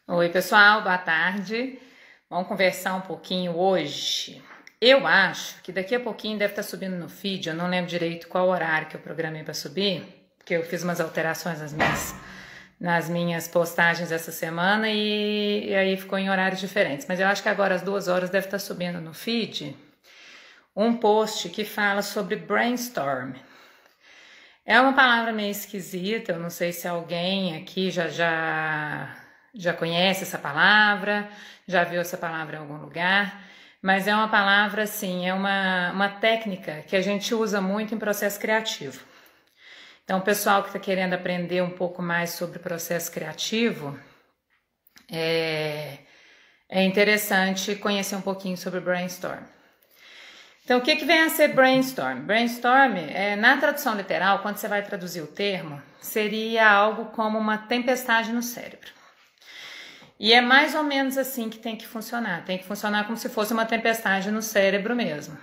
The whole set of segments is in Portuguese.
Oi, pessoal, boa tarde. Vamos conversar um pouquinho hoje. Eu acho que daqui a pouquinho deve estar subindo no feed, eu não lembro direito qual horário que eu programei para subir, porque eu fiz umas alterações nas minhas postagens essa semana e aí ficou em horários diferentes. Mas eu acho que agora às 2 horas deve estar subindo no feed um post que fala sobre brainstorm. É uma palavra meio esquisita, eu não sei se alguém aqui já conhece essa palavra, já viu essa palavra em algum lugar, mas é uma palavra assim, é uma técnica que a gente usa muito em processo criativo. Então, o pessoal que está querendo aprender um pouco mais sobre processo criativo, é interessante conhecer um pouquinho sobre brainstorm. Então, o que vem a ser brainstorm? Brainstorm, na tradução literal, quando você vai traduzir o termo, seria algo como uma tempestade no cérebro. E é mais ou menos assim que tem que funcionar. Tem que funcionar como se fosse uma tempestade no cérebro mesmo.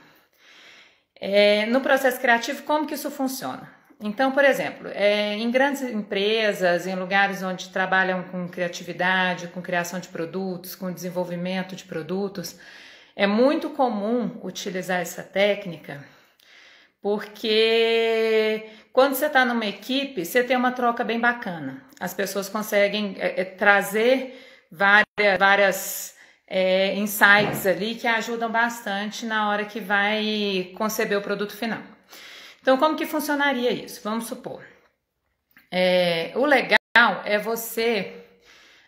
No processo criativo, como que isso funciona? Então, por exemplo, em grandes empresas, em lugares onde trabalham com criatividade, com criação de produtos, com desenvolvimento de produtos, é muito comum utilizar essa técnica, porque quando você está numa equipe, você tem uma troca bem bacana. As pessoas conseguem trazer várias insights ali que ajudam bastante na hora que vai conceber o produto final. Então, como que funcionaria isso? Vamos supor. O legal é você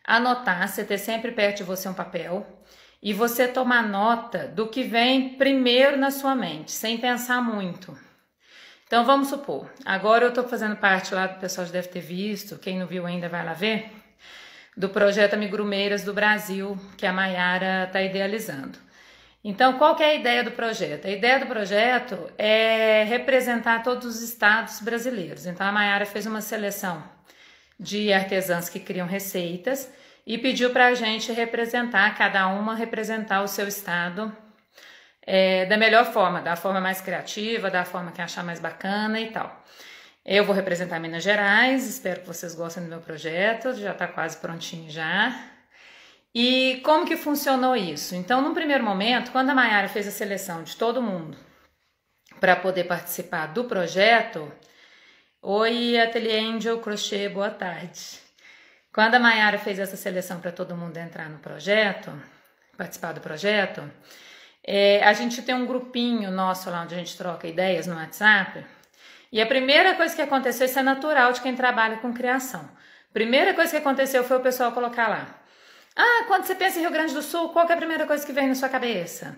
anotar, você ter sempre perto de você um papel e você tomar nota do que vem primeiro na sua mente, sem pensar muito. Então, vamos supor, agora eu estou fazendo parte lá, o pessoal já deve ter visto, quem não viu ainda vai lá ver, do projeto Amigurumeiras do Brasil, que a Maiara está idealizando. Então, qual que é a ideia do projeto? A ideia do projeto é representar todos os estados brasileiros. Então, a Maiara fez uma seleção de artesãs que criam receitas e pediu para a gente representar, cada uma representar o seu estado da melhor forma, da forma mais criativa, da forma que achar mais bacana e tal. Eu vou representar Minas Gerais, espero que vocês gostem do meu projeto, já está quase prontinho já. E como que funcionou isso? Então, num primeiro momento, quando a Maiara fez a seleção de todo mundo para poder participar do projeto, oi, Ateliê Angel Crochê, boa tarde. Quando a Maiara fez essa seleção para todo mundo entrar no projeto, participar do projeto, a gente tem um grupinho nosso lá onde a gente troca ideias no WhatsApp. E a primeira coisa que aconteceu, isso é natural de quem trabalha com criação. Primeira coisa que aconteceu foi o pessoal colocar lá. Quando você pensa em Rio Grande do Sul, qual que é a primeira coisa que vem na sua cabeça?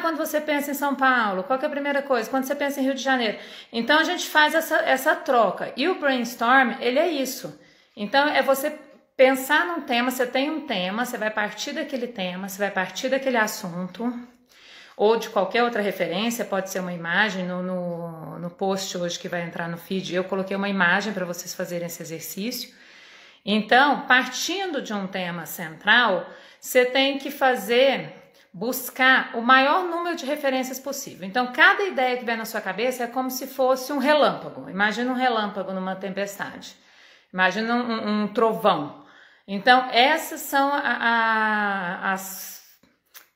Quando você pensa em São Paulo, qual que é a primeira coisa? Quando você pensa em Rio de Janeiro. Então, a gente faz essa troca. E o brainstorm, ele é isso. Então, é você pensar num tema, você tem um tema, você vai partir daquele tema, você vai partir daquele assunto, ou de qualquer outra referência, pode ser uma imagem. No post hoje que vai entrar no feed, eu coloquei uma imagem para vocês fazerem esse exercício. Então, partindo de um tema central, você tem que buscar o maior número de referências possível. Então, cada ideia que vem na sua cabeça é como se fosse um relâmpago. Imagina um relâmpago numa tempestade. Imagina um trovão. Então, essas são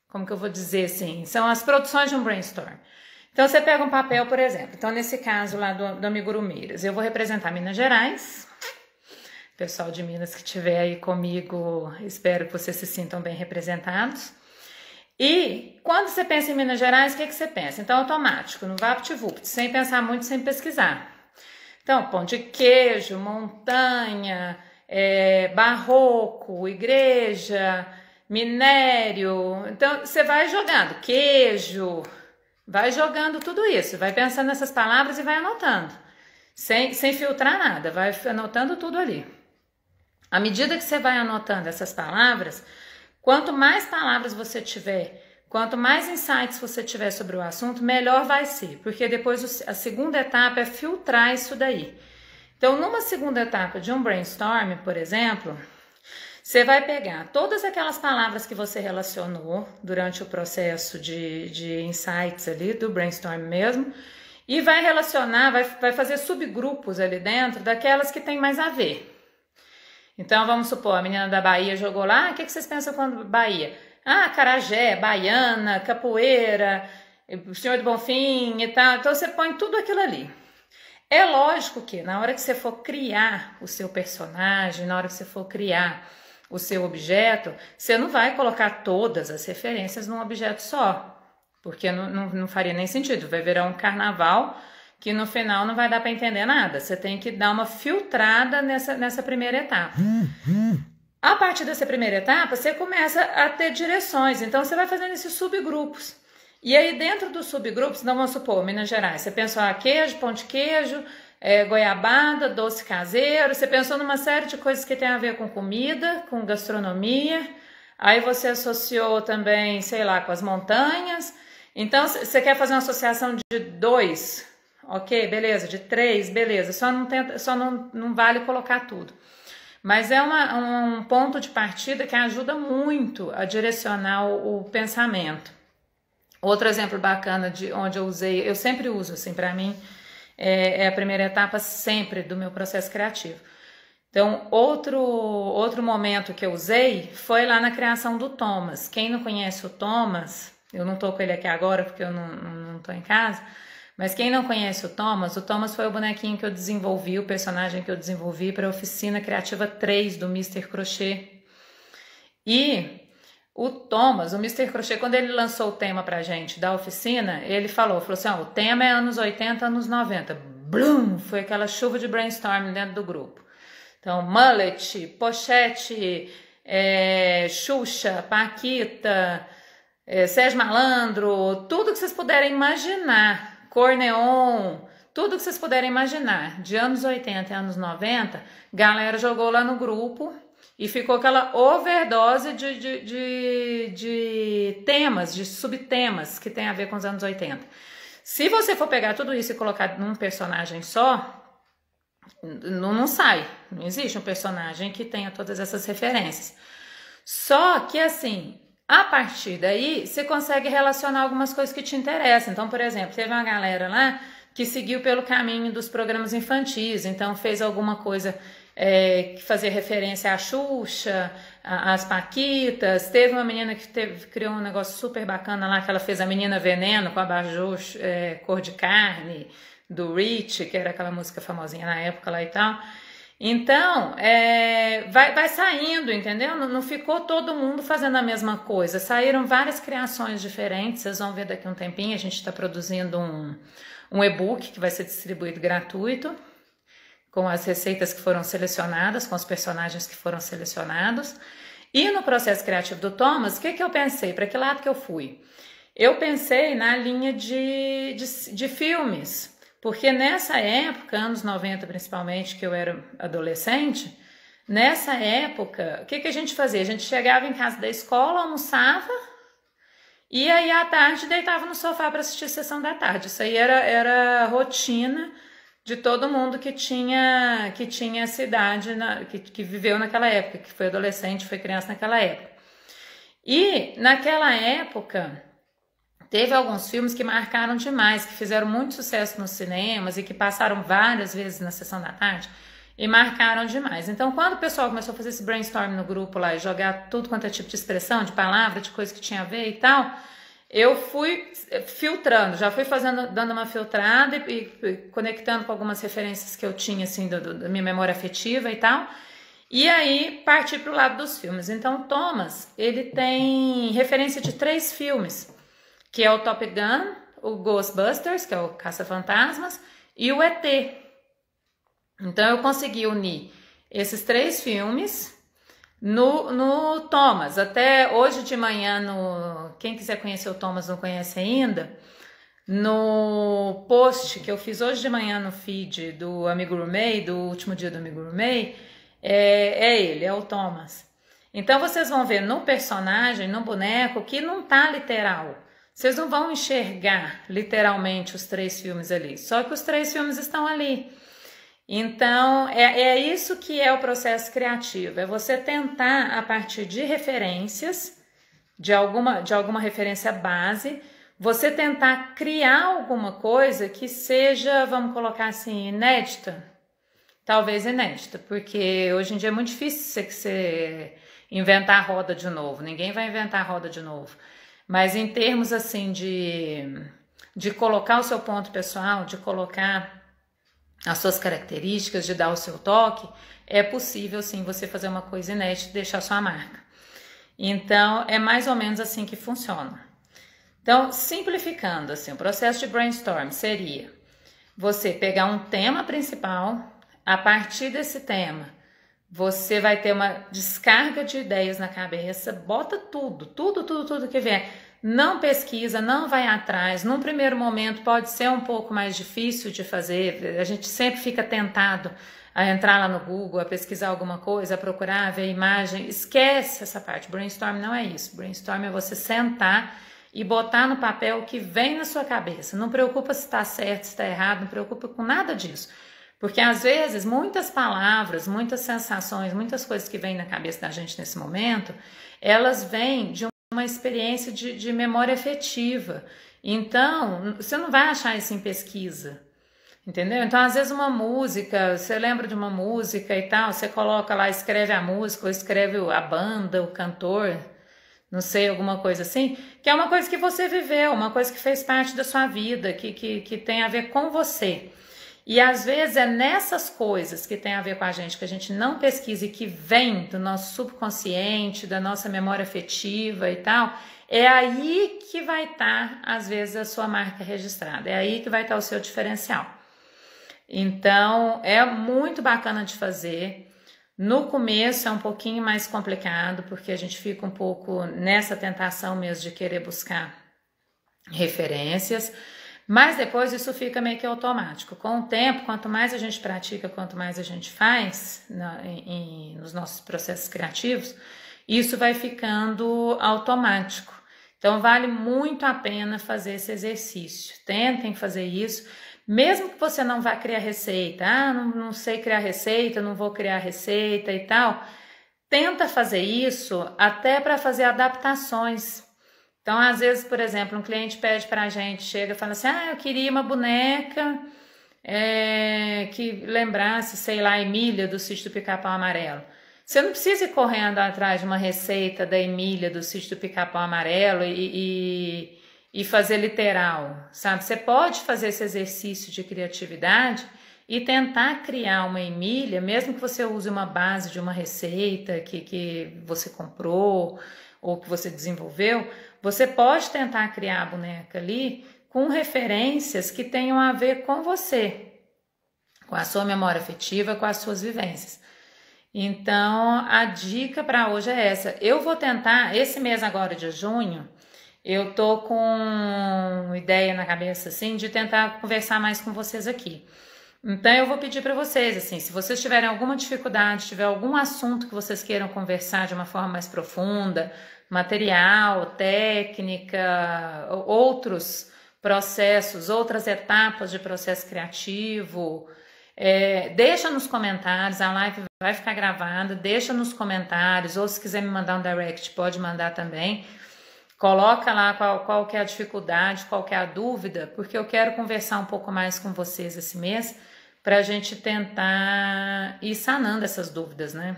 como que eu vou dizer assim? São as produções de um brainstorm. Então, você pega um papel, por exemplo. Então, nesse caso lá do Amigurumeiras, eu vou representar Minas Gerais. Pessoal de Minas que estiver aí comigo, espero que vocês se sintam bem representados. E quando você pensa em Minas Gerais, o que você pensa? Então, automático, no VaptVupt, sem pensar muito, sem pesquisar. Então, pão de queijo, montanha, barroco, igreja, minério. Então, você vai jogando queijo, vai jogando tudo isso, vai pensando nessas palavras e vai anotando, sem filtrar nada, vai anotando tudo ali. À medida que você vai anotando essas palavras, quanto mais palavras você tiver, quanto mais insights você tiver sobre o assunto, melhor vai ser, porque depois a segunda etapa é filtrar isso daí. Então, numa segunda etapa de um brainstorm, por exemplo, você vai pegar todas aquelas palavras que você relacionou durante o processo de insights ali, do brainstorm mesmo, e vai relacionar, vai fazer subgrupos ali dentro daquelas que tem mais a ver. Então, vamos supor, a menina da Bahia jogou lá, o que vocês pensam quando Bahia? Ah, acarajé, baiana, capoeira, Senhor do Bonfim e tal. Então, você põe tudo aquilo ali. É lógico que na hora que você for criar o seu personagem, na hora que você for criar o seu objeto, você não vai colocar todas as referências num objeto só, porque não faria nem sentido. Vai virar um carnaval que no final não vai dar para entender nada. Você tem que dar uma filtrada nessa primeira etapa. A partir dessa primeira etapa, você começa a ter direções. Então, você vai fazendo esses subgrupos. E aí, dentro dos subgrupos, então, vamos supor, Minas Gerais, você pensou queijo, pão de queijo, goiabada, doce caseiro, você pensou numa série de coisas que tem a ver com comida, com gastronomia. Aí você associou também, sei lá, com as montanhas. Então, você quer fazer uma associação de 2, ok, beleza, de 3, beleza, só não vale colocar tudo. Mas é um ponto de partida que ajuda muito a direcionar o pensamento. Outro exemplo bacana de onde eu usei, eu sempre uso, assim, para mim, é a primeira etapa sempre do meu processo criativo. Então, outro momento que eu usei foi lá na criação do Thomas. Quem não conhece o Thomas, eu não tô com ele aqui agora porque eu não tô em casa, mas quem não conhece o Thomas foi o bonequinho que eu desenvolvi, o personagem que eu desenvolvi para a Oficina Criativa 3 do Mr. Crochê. E o Thomas, o Mr. Crochê, quando ele lançou o tema pra gente da oficina, ele falou assim, o tema é anos 80, anos 90. Blum! Foi aquela chuva de brainstorming dentro do grupo. Então, mullet, pochete, Xuxa, Paquita, Sérgio Malandro, tudo que vocês puderem imaginar, cor neon, tudo que vocês puderem imaginar, de anos 80 e anos 90, galera jogou lá no grupo e ficou aquela overdose de temas, de subtemas que tem a ver com os anos 80. Se você for pegar tudo isso e colocar num personagem só, não sai. Não existe um personagem que tenha todas essas referências. Só que assim, a partir daí, você consegue relacionar algumas coisas que te interessam. Então, por exemplo, teve uma galera lá que seguiu pelo caminho dos programas infantis, então fez alguma coisa que fazia referência à Xuxa, às Paquitas. Teve uma menina que criou um negócio super bacana lá, que ela fez a Menina Veneno com a abajur cor de carne, do Rich, que era aquela música famosinha na época lá e tal. Então, vai saindo, entendeu? Não ficou todo mundo fazendo a mesma coisa. Saíram várias criações diferentes. Vocês vão ver daqui a um tempinho. A gente está produzindo um e-book que vai ser distribuído gratuito, com as receitas que foram selecionadas, com os personagens que foram selecionados. E no processo criativo do Thomas, o que eu pensei? Para que lado que eu fui? Eu pensei na linha de filmes, porque nessa época, anos 90 principalmente, que eu era adolescente, nessa época, o que a gente fazia? A gente chegava em casa da escola, almoçava, e aí à tarde deitava no sofá para assistir a sessão da tarde. Isso aí era rotina de todo mundo que tinha essa idade, que viveu naquela época, que foi adolescente, foi criança naquela época. E naquela época teve alguns filmes que marcaram demais, que fizeram muito sucesso nos cinemas e que passaram várias vezes na sessão da tarde e marcaram demais. Então, quando o pessoal começou a fazer esse brainstorm no grupo lá e jogar tudo quanto é tipo de expressão, de palavra, de coisa que tinha a ver e tal, eu fui filtrando, já fui dando uma filtrada e conectando com algumas referências que eu tinha, assim, da minha memória afetiva e tal. E aí, parti para o lado dos filmes. Então, Thomas, ele tem referência de 3 filmes, que é o Top Gun, o Ghostbusters, que é o Caça-Fantasmas, e o ET. Então, eu consegui unir esses 3 filmes no Thomas. Até hoje de manhã, quem quiser conhecer o Thomas, não conhece ainda, no post que eu fiz hoje de manhã no feed do Amigo Gourmet, do último dia do Amigo Gourmet, ele, é o Thomas. Então, vocês vão ver no personagem, no boneco, que não tá literal. Vocês não vão enxergar literalmente os 3 filmes ali, só que os 3 filmes estão ali. Então, é isso que é o processo criativo, é você tentar, a partir de referências, de alguma referência base, você tentar criar alguma coisa que seja, vamos colocar assim, inédita, talvez inédita, porque hoje em dia é muito difícil você inventar a roda de novo, ninguém vai inventar a roda de novo. Mas em termos assim de colocar o seu ponto pessoal, de colocar as suas características, de dar o seu toque, é possível sim você fazer uma coisa inédita e deixar sua marca. Então é mais ou menos assim que funciona. Então, simplificando assim, o processo de brainstorm seria você pegar um tema principal, a partir desse tema você vai ter uma descarga de ideias na cabeça, bota tudo que vier. Não pesquisa, não vai atrás. Num primeiro momento pode ser um pouco mais difícil de fazer. A gente sempre fica tentado a entrar lá no Google, a pesquisar alguma coisa, a procurar, a ver imagem. Esquece essa parte. Brainstorm não é isso. Brainstorm é você sentar e botar no papel o que vem na sua cabeça. Não preocupa se está certo, se está errado, não preocupa com nada disso. Porque às vezes muitas palavras, muitas sensações, muitas coisas que vêm na cabeça da gente nesse momento, elas vêm de uma experiência de memória afetiva. Então, você não vai achar isso em pesquisa, entendeu? Então, às vezes uma música, você lembra de uma música e tal, você coloca lá, escreve a música, ou escreve a banda, o cantor, não sei, alguma coisa assim, que é uma coisa que você viveu, uma coisa que fez parte da sua vida, que tem a ver com você. E às vezes é nessas coisas que tem a ver com a gente, que a gente não pesquisa e que vem do nosso subconsciente, da nossa memória afetiva e tal, é aí que vai estar, às vezes, a sua marca registrada, é aí que vai estar o seu diferencial. Então, é muito bacana de fazer. No começo é um pouquinho mais complicado, porque a gente fica um pouco nessa tentação mesmo de querer buscar referências, mas depois isso fica meio que automático. Com o tempo, quanto mais a gente pratica, quanto mais a gente faz nos nossos processos criativos, isso vai ficando automático. Então vale muito a pena fazer esse exercício. Tentem fazer isso, mesmo que você não vá criar receita. Não sei criar receita, não vou criar receita e tal. Tenta fazer isso até para fazer adaptações. Então, às vezes, por exemplo, um cliente pede para a gente, chega e fala assim, eu queria uma boneca que lembrasse, sei lá, a Emília do Sítio do Pica-Pau Amarelo. Você não precisa ir correndo atrás de uma receita da Emília do Sítio do Pica-Pau Amarelo e fazer literal, sabe? Você pode fazer esse exercício de criatividade e tentar criar uma Emília, mesmo que você use uma base de uma receita que você comprou ou que você desenvolveu, você pode tentar criar a boneca ali com referências que tenham a ver com você, com a sua memória afetiva, com as suas vivências. Então, a dica para hoje é essa. Eu vou tentar, esse mês agora de junho, eu tô com uma ideia na cabeça, assim, de tentar conversar mais com vocês aqui. Então, eu vou pedir para vocês, assim, se vocês tiverem alguma dificuldade, tiver algum assunto que vocês queiram conversar de uma forma mais profunda, material, técnica, outros processos, outras etapas de processo criativo, deixa nos comentários, a live vai ficar gravada, deixa nos comentários, ou se quiser me mandar um direct, pode mandar também. Coloca lá qual que é a dificuldade, qual que é a dúvida, porque eu quero conversar um pouco mais com vocês esse mês, para a gente tentar ir sanando essas dúvidas, né?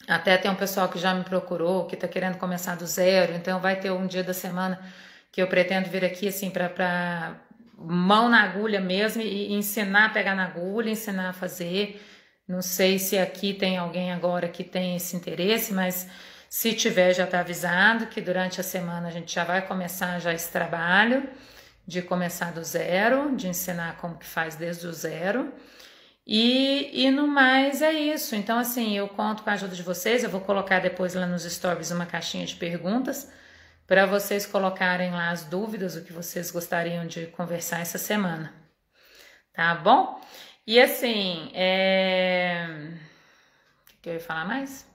Até tem um pessoal que já me procurou, que está querendo começar do zero, então vai ter um dia da semana que eu pretendo vir aqui assim para mão na agulha mesmo e ensinar a pegar na agulha, ensinar a fazer. Não sei se aqui tem alguém agora que tem esse interesse, mas se tiver já está avisado que durante a semana a gente já vai começar já esse trabalho de começar do zero, de ensinar como que faz desde o zero. E no mais é isso. Então, assim, eu conto com a ajuda de vocês. Eu vou colocar depois lá nos stories uma caixinha de perguntas para vocês colocarem lá as dúvidas, o que vocês gostariam de conversar essa semana. Tá bom? E assim, o que eu ia falar mais?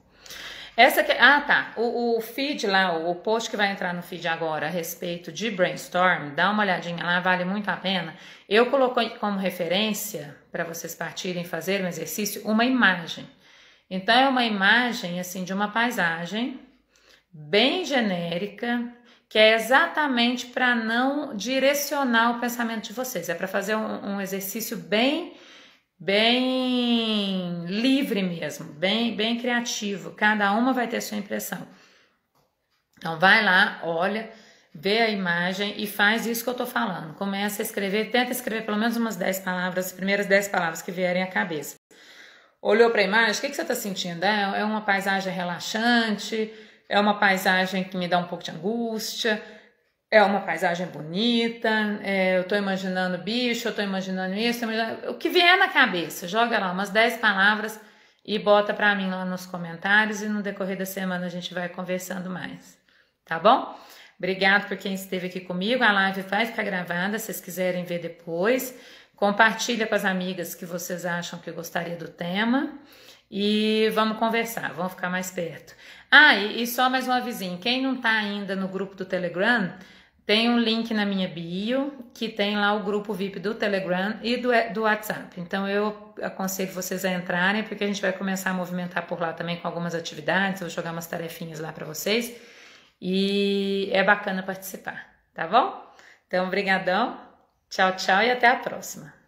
O feed lá, o post que vai entrar no feed agora a respeito de brainstorm, dá uma olhadinha lá, vale muito a pena. Eu coloquei como referência, para vocês partirem fazer um exercício, uma imagem. Então, é uma imagem, assim, de uma paisagem bem genérica, que é exatamente para não direcionar o pensamento de vocês. É para fazer um exercício bem bem livre mesmo, bem criativo. Cada uma vai ter sua impressão. Então vai lá, olha, vê a imagem e faz isso que eu tô falando. Começa a escrever, tenta escrever pelo menos umas 10 palavras, as primeiras 10 palavras que vierem à cabeça. Olhou para a imagem, o que você está sentindo? É uma paisagem relaxante? É uma paisagem que me dá um pouco de angústia? É uma paisagem bonita? Eu estou imaginando bicho, eu estou imaginando isso, o que vier na cabeça. Joga lá umas 10 palavras e bota para mim lá nos comentários e no decorrer da semana a gente vai conversando mais. Tá bom? Obrigado por quem esteve aqui comigo. A live vai ficar gravada, se vocês quiserem ver depois. Compartilha com as amigas que vocês acham que gostaria do tema. E vamos conversar, vamos ficar mais perto. E só mais um avisinho. Quem não está ainda no grupo do Telegram, tem um link na minha bio, que tem lá o grupo VIP do Telegram e do WhatsApp. Então eu aconselho vocês a entrarem, porque a gente vai começar a movimentar por lá também com algumas atividades. Eu vou jogar umas tarefinhas lá para vocês. E é bacana participar, tá bom? Então, brigadão, tchau, tchau e até a próxima.